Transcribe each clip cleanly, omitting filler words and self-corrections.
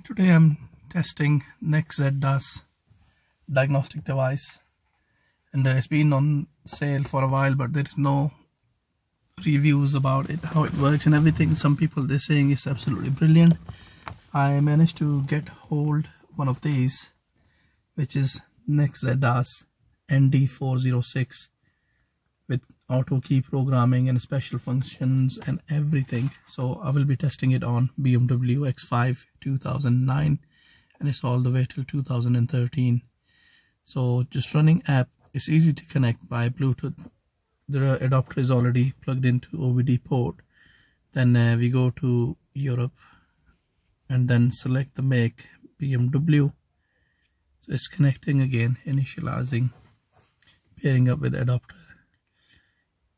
Today I'm testing NexzDas diagnostic device, and it's been on sale for a while, but there's no reviews about it, how it works and everything. Some people, they're saying it's absolutely brilliant. I managed to get hold one of these, which is NexzDas ND 406 with auto key programming and special functions and everything. So I will be testing it on BMW X5 2009, and it's all the way till 2013. So just running app, it's easy to connect by Bluetooth. The adapter is already plugged into OBD port. Then we go to Europe and then select the make, BMW. So it's connecting again, initializing, pairing up with the adapter.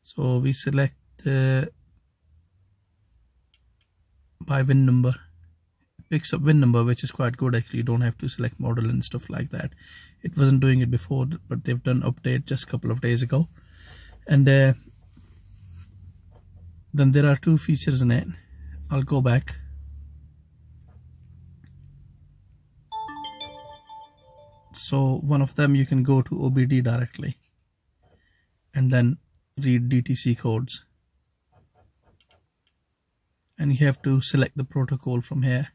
So we select by VIN number. It picks up VIN number, which is quite good actually. You don't have to select model and stuff like that. It wasn't doing it before, but they've done update just a couple of days ago. And then there are two features in it. I'll go back. So one of them, you can go to OBD directly and then read DTC codes, and you have to select the protocol from here,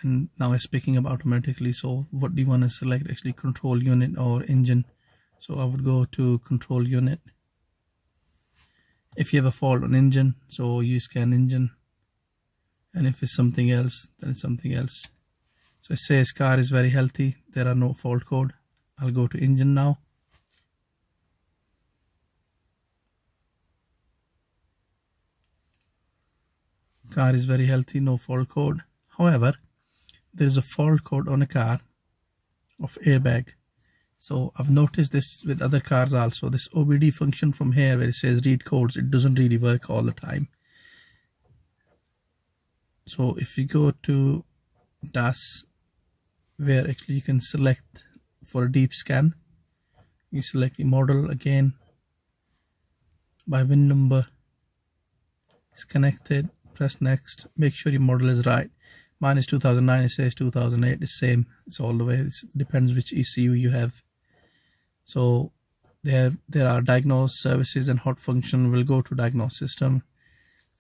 and now it's picking up automatically. So what do you want to select? Actually, control unit or engine. So I would go to control unit. If you have a fault on engine, so you scan engine, and if it's something else, then it's something else. So it says car is very healthy, there are no fault code. I'll go to engine now. Car is very healthy, no fault code. However, there is a fault code on a car of airbag. So I've noticed this with other cars also. This OBD function from here where it says read codes, it doesn't really work all the time. So if you go to DAS, where actually you can select for a deep scan, you select the model again by VIN number. It's connected. Press next. Make sure your model is right. Mine is 2009. It says 2008. It's same. It's all the way. It depends which ECU you have. So there are diagnose services and hot function. We'll go to diagnose system,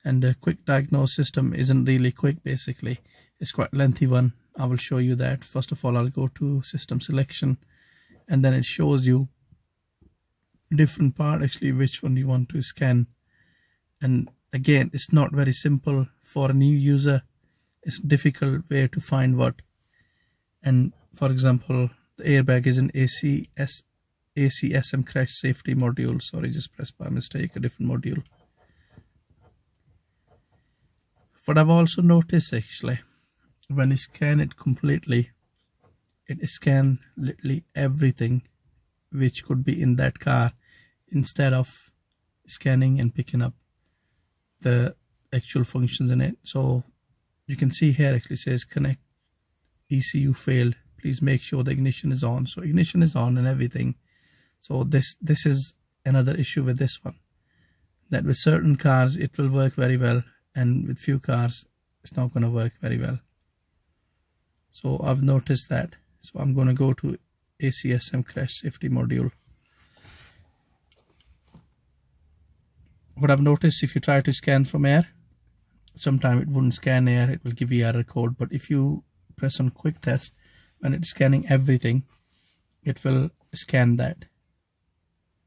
and the quick diagnose system isn't really quick. Basically, it's quite lengthy one. I will show you that. First of all, I'll go to system selection, and then it shows you different part actually which one you want to scan. And again, it's not very simple for a new user. It's difficult where to find what. And for example, the airbag is an ACSM crash safety module. Sorry, just pressed by mistake a different module. What I've also noticed actually, when you scan it completely, it scans literally everything which could be in that car, instead of scanning and picking up the actual functions in it. So you can see here actually says connect ECU failed, please make sure the ignition is on. So ignition is on and everything. So this is another issue with this one, that with certain cars it will work very well, and with few cars it's not going to work very well. So I've noticed that. So I'm going to go to ACSM crash safety module. What I've noticed, if you try to scan from air, sometimes it wouldn't scan air, it will give you error code. But if you press on quick test, when it's scanning everything, it will scan that.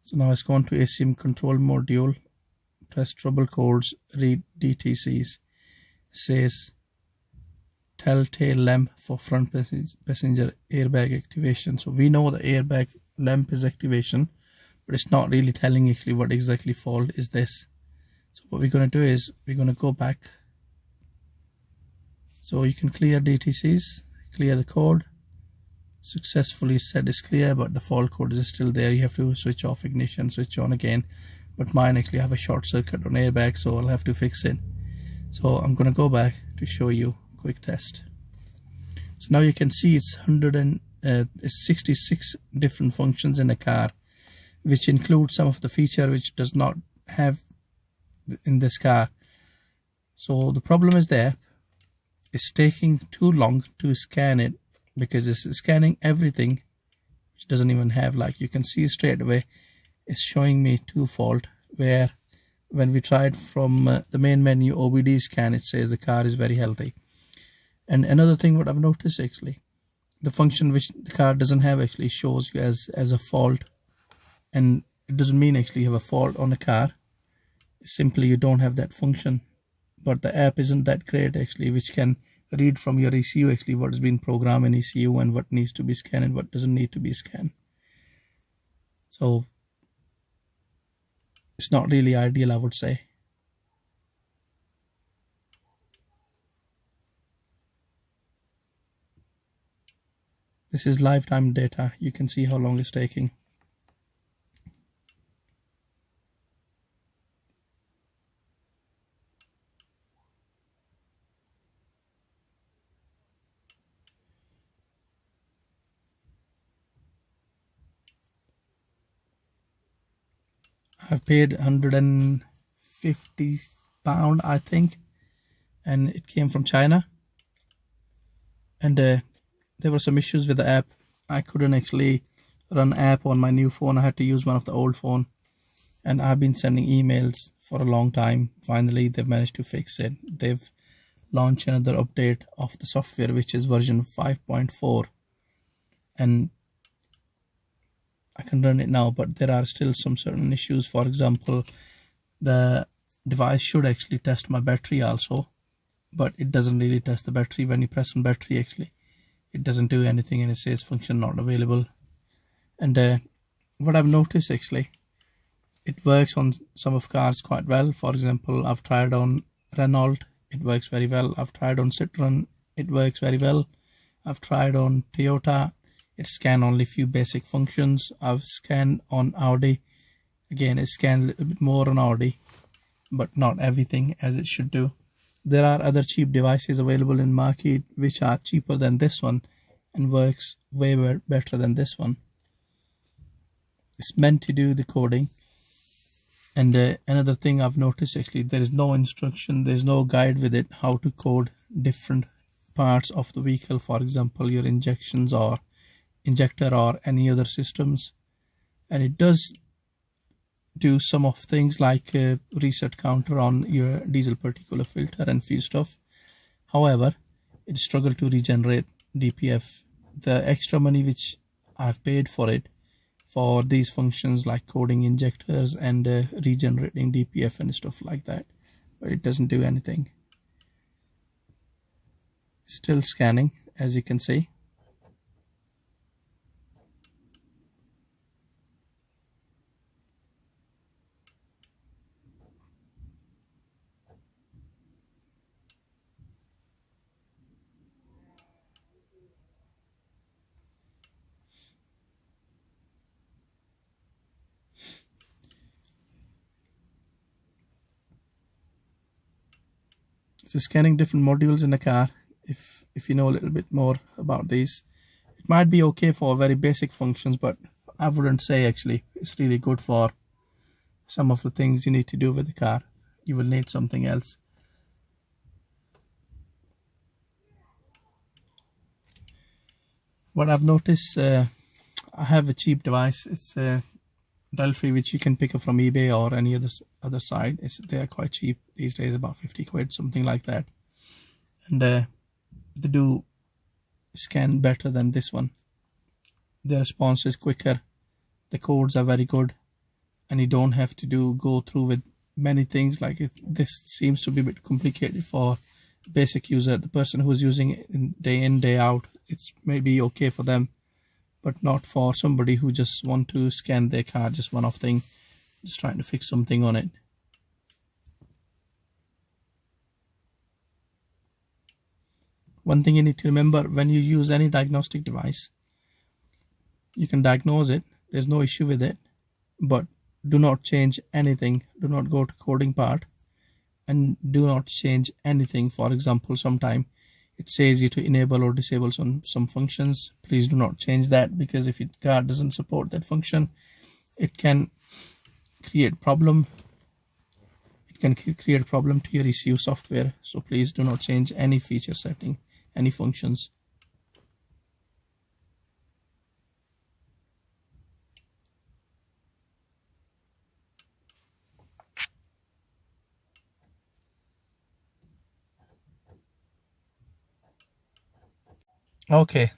So now it's gone to ACM control module, press trouble codes, read DTCs. It says telltale lamp for front passenger airbag activation. So we know the airbag lamp is activation, but it's not really telling actually what exactly fault is this. So what we're going to do is we're going to go back. So you can clear DTCs, clear the code. Successfully set is clear, but the fault code is still there. You have to switch off ignition, switch on again. But mine actually have a short circuit on airbag, so I'll have to fix it. So I'm going to go back to show you quick test. So now you can see it's 66 different functions in a car, which includes some of the feature which does not have in this car. So the problem is there. it's taking too long to scan it, because it's scanning everything which doesn't even have, like you can see straight away it's showing me 2 fault, where when we tried from the main menu OBD scan, it says the car is very healthy. And another thing what I've noticed, actually, the function which the car doesn't have actually shows you as a fault, and it doesn't mean actually you have a fault on a car. It's simply you don't have that function. But the app isn't that great actually, which can read from your ECU actually what has been programmed in ECU and what needs to be scanned and what doesn't need to be scanned. So it's not really ideal, I would say. This is lifetime data. You can see how long it's taking. I've paid £150, I think, and it came from China. And there were some issues with the app. I couldn't actually run app on my new phone. I had to use one of the old phone, and I've been sending emails for a long time. Finally, they've managed to fix it. They've launched another update of the software, which is version 5.4, and I can run it now, but there are still some certain issues. For example, the device should actually test my battery also, but it doesn't really test the battery. When you press on battery, actually it doesn't do anything, and it says function not available. And what I've noticed, actually, it works on some of cars quite well. For example, I've tried on Renault, it works very well. I've tried on Citroen, it works very well. I've tried on Toyota, it scanned only few basic functions. I've scanned on Audi, again it scanned a little bit more on Audi, but not everything as it should do. There are other cheap devices available in market which are cheaper than this one and works way better than this one. It's meant to do the coding. And another thing I've noticed, actually, there is no instruction, there's no guide with it how to code different parts of the vehicle. For example, your injections or injector or any other systems. And it does do some of things like reset counter on your diesel particulate filter and few stuff. However, it struggled to regenerate DPF. The extra money which I've paid for it, for these functions like coding injectors and regenerating DPF and stuff like that, but it doesn't do anything. Still scanning, as you can see. So scanning different modules in the car, if you know a little bit more about these, it might be okay for very basic functions, but I wouldn't say actually it's really good for some of the things you need to do with the car. You will need something else. What I've noticed, I have a cheap device. It's a Delphi, which you can pick up from eBay or any other site. They are quite cheap these days, about 50 quid, something like that. And they do scan better than this one. The response is quicker, the codes are very good, and you don't have to go through with many things. Like this seems to be a bit complicated for basic user. The person who's using it in day out, it's maybe okay for them, but not for somebody who just want to scan their car, just one-off thing, just trying to fix something on it. One thing you need to remember, when you use any diagnostic device, you can diagnose it, there's no issue with it, but do not change anything. Do not go to coding part and do not change anything. For example, sometime it says you to enable or disable some functions. Please do not change that, because if your car doesn't support that function, it can create problem. It can create a problem to your ECU software. So please do not change any feature setting, any functions. Okay,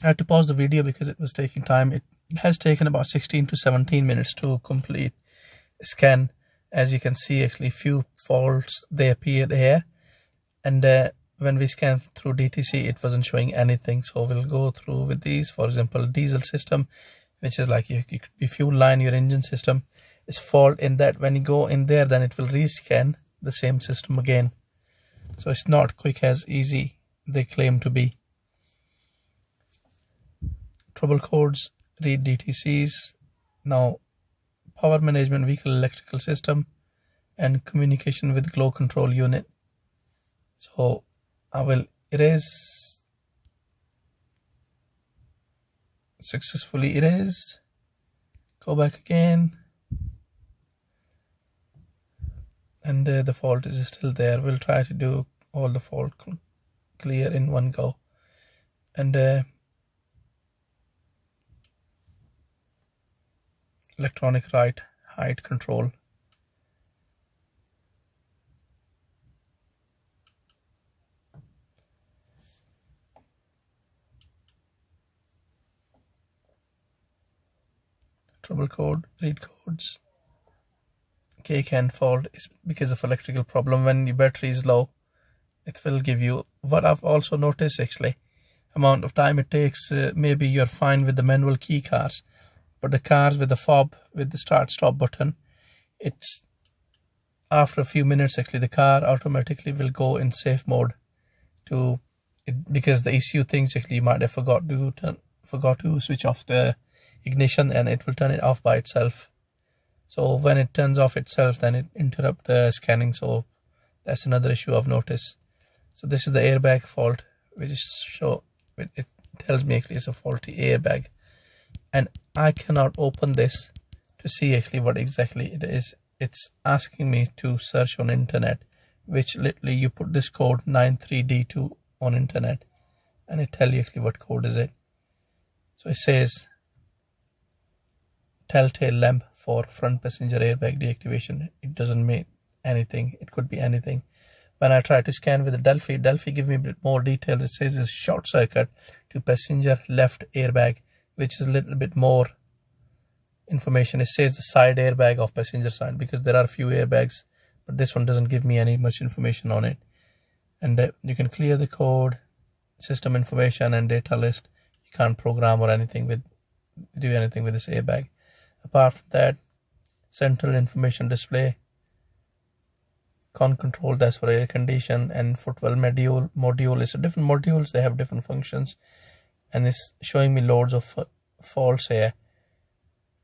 I had to pause the video because it was taking time. It has taken about 16 to 17 minutes to complete scan. As you can see, actually few faults, they appeared here, and when we scanned through DTC it wasn't showing anything. So we'll go through with these. For example, diesel system, which is like you could be fuel line, your engine system is fault in that. When you go in there, then it will rescan the same system again. So it's not quick as easy they claim to be. Trouble codes, read DTCs. Now power management, vehicle electrical system, and communication with glow control unit. So I will erase, successfully erased. Go back again, and the fault is still there. We'll try to do all the fault clear in one go. And electronic right height control. Trouble code, read codes. K-can fault is because of electrical problem. When your battery is low, it will give you, what I've also noticed actually, amount of time it takes. Maybe you're fine with the manual key cars, but the cars with the fob, with the start stop button, it's after a few minutes actually the car automatically will go in safe mode to it, because the ECU thinks actually you might have forgot to switch off the ignition, and it will turn it off by itself. So when it turns off itself, then it interrupts the scanning. So that's another issue I've noticed. So this is the airbag fault, which is it tells me actually it's a faulty airbag, and I cannot open this to see actually what exactly it is. It's asking me to search on internet, which literally you put this code 93D2 on internet and it tell you actually what code is it. So it says telltale lamp for front passenger airbag deactivation. It doesn't mean anything. It could be anything. When I try to scan with the Delphi give me a bit more details. It says it's short circuit to passenger left airbag, which is a little bit more information. It says the side airbag of passenger side, because there are a few airbags, but this one doesn't give me any much information on it. And you can clear the code, system information and data list. You can't program or do anything with this airbag. Apart from that, central information display, con control, that's for air condition, and footwell module is different modules. They have different functions, and it's showing me loads of faults here.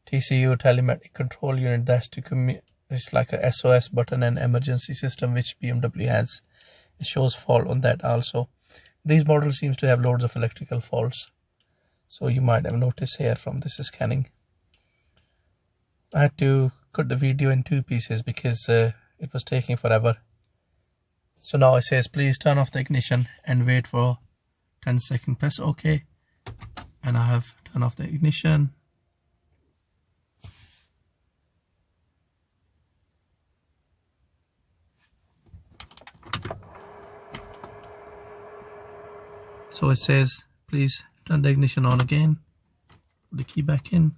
TCU, telematic control unit, that's to it's like a SOS button and emergency system which BMW has. It shows fault on that also. These models seems to have loads of electrical faults, so you might have noticed here from this scanning. I had to cut the video in 2 pieces because it was taking forever. So now it says please turn off the ignition and wait for 10 seconds. Press OK, and I have turned off the ignition. So it says please turn the ignition on again. Put the key back in.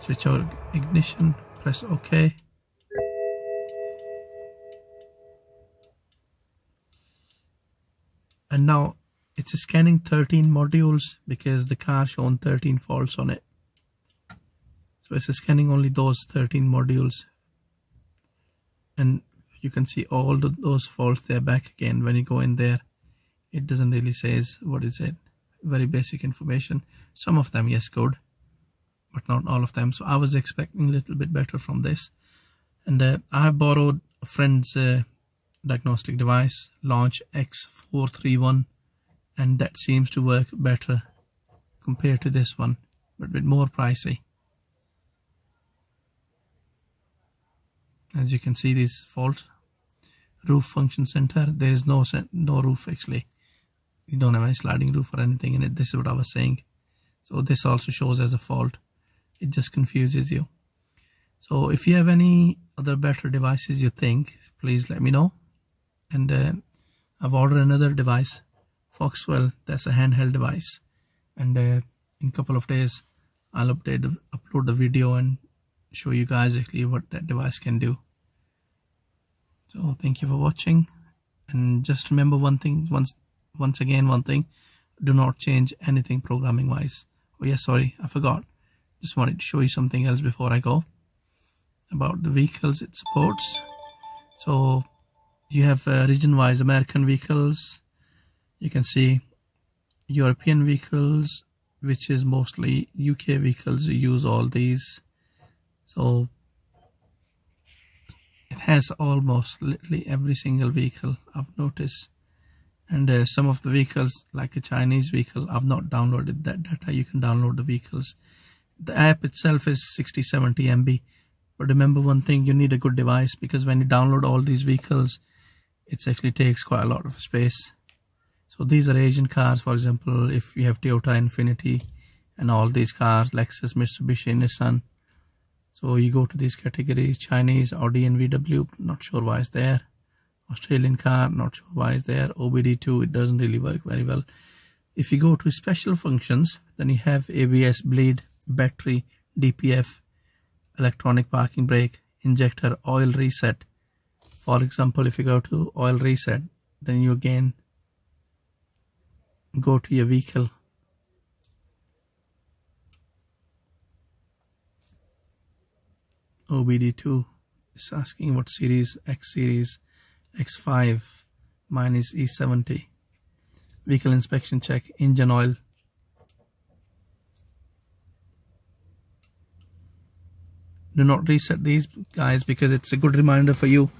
Switch out ignition. Press OK. And now it's scanning 13 modules because the car shown 13 faults on it. So it's scanning only those 13 modules. And you can see all those faults, they're back again. When you go in there, it doesn't really says what is it. Very basic information. Some of them, yes, good, but not all of them. So I was expecting a little bit better from this. And I have borrowed a friend's diagnostic device, Launch X431, and that seems to work better compared to this one, but a bit more pricey. As you can see, this fault. Roof function center, there is no roof actually. You don't have any sliding roof or anything in it. This is what I was saying. So this also shows as a fault. It just confuses you. So if you have any other better devices you think, please let me know. And I've ordered another device, Foxwell. That's a handheld device, and in a couple of days I'll upload the video and show you guys actually what that device can do. So thank you for watching, and just remember one thing, once again, one thing: do not change anything programming wise. Oh yeah, sorry, I forgot. Just wanted to show you something else before I go. About the vehicles it supports. So you have region wise American vehicles, you can see European vehicles, which is mostly UK vehicles use all these. So it has almost literally every single vehicle I've noticed. And some of the vehicles, like a Chinese vehicle, I've not downloaded that data. You can download the vehicles. The app itself is 60-70 MB. But remember one thing, you need a good device, because when you download all these vehicles, it actually takes quite a lot of space. So these are Asian cars, for example, if you have Toyota, Infiniti, and all these cars, Lexus, Mitsubishi, Nissan. So you go to these categories: Chinese, Audi and VW, not sure why it's there. Australian car, not sure why it's there. OBD2, it doesn't really work very well. If you go to special functions, then you have ABS, bleed, battery, DPF, electronic parking brake, injector, oil reset. For example, if you go to oil reset, then you again go to your vehicle. OBD2 is asking what series, X series, X5, mine is E70. Vehicle inspection check, engine oil. Do not reset these guys, because it's a good reminder for you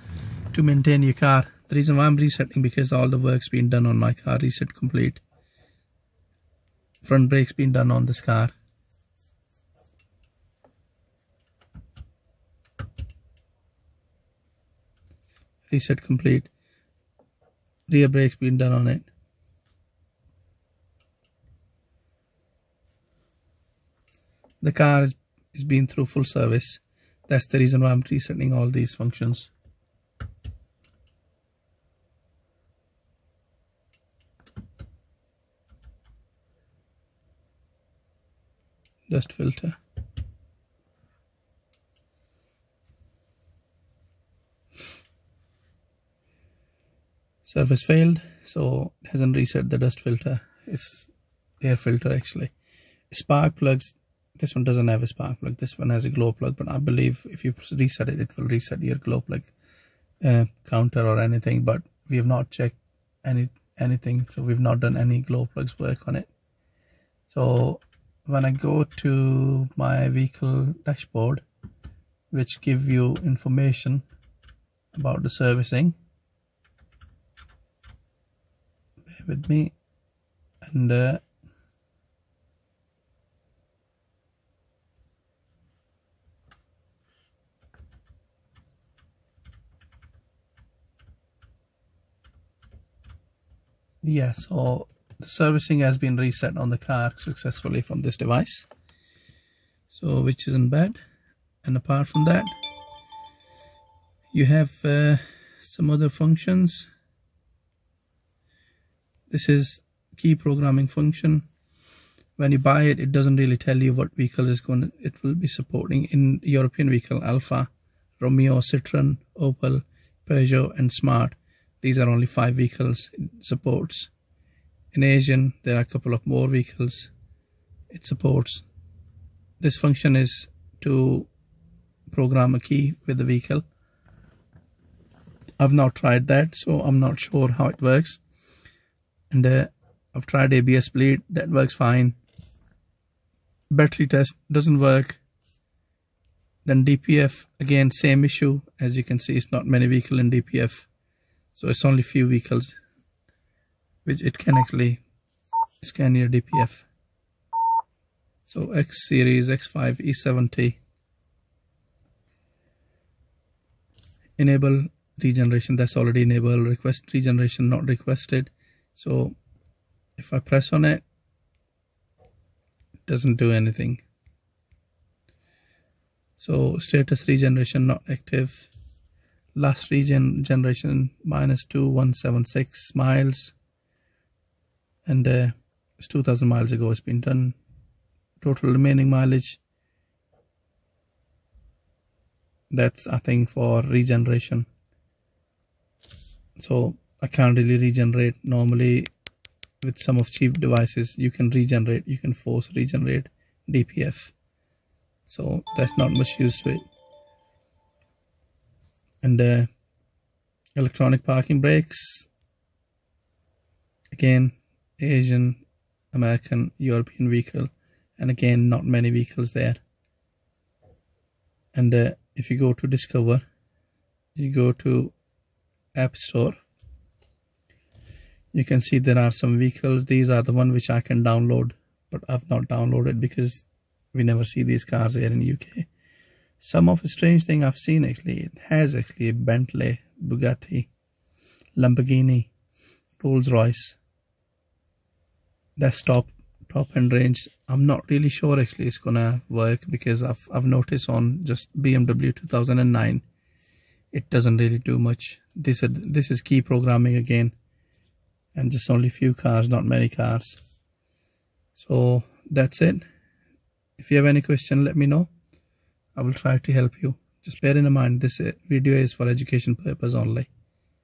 to maintain your car. The reason why I'm resetting, because all the work's been done on my car. Reset complete. Front brake's been done on this car. Reset complete. Rear brake's been done on it. The car is been through full service. That's the reason why I'm resetting all these functions. Dust filter. Service failed, so it hasn't reset the dust filter. It's air filter actually. Spark plugs. This one doesn't have a spark plug. This one has a glow plug, but I believe if you reset it, it will reset your glow plug counter or anything. But we have not checked anything, so we've not done any glow plugs work on it. So when I go to my vehicle dashboard, which give you information about the servicing, bear with me, and yeah, so the servicing has been reset on the car successfully from this device, so which isn't bad. And apart from that, you have some other functions. This is key programming function. When you buy it, it doesn't really tell you what vehicles it will be supporting. In European vehicle, Alfa, Romeo, Citroen, Opel, Peugeot and Smart. These are only 5 vehicles it supports. In Asian, there are a couple of more vehicles it supports. This function is to program a key with the vehicle. I've not tried that, so I'm not sure how it works. And I've tried ABS bleed, that works fine. Battery test doesn't work. Then DPF, again same issue. As you can see, it's not many vehicles in DPF, so it's only few vehicles which it can actually scan your DPF. So X series, X5, E70. enable regeneration, that's already enabled. Request regeneration not requested. So if I press on it, it doesn't do anything. So status regeneration not active. Last regeneration -2176 miles, and it's 2000 miles ago it's been done. Total remaining mileage, that's I think for regeneration. So I can't really regenerate. Normally with some of cheap devices you can regenerate, you can force regenerate DPF, so that's not much use to it. And electronic parking brakes, again Asian, American, European vehicle, and again not many vehicles there. And if you go to discover, you go to App Store, you can see there are some vehicles. These are the one which I can download, but I've not downloaded because we never see these cars here in UK. Some of the strange thing I've seen, actually, it has actually a Bentley, Bugatti, Lamborghini, Rolls-Royce. That's top end range. I'm not really sure actually it's gonna work, because I've noticed on just BMW 2009 it doesn't really do much. This is key programming again, and just only few cars, not many cars. So that's it. If you have any question, let me know. I will try to help you. Just bear in mind this video is for education purpose only.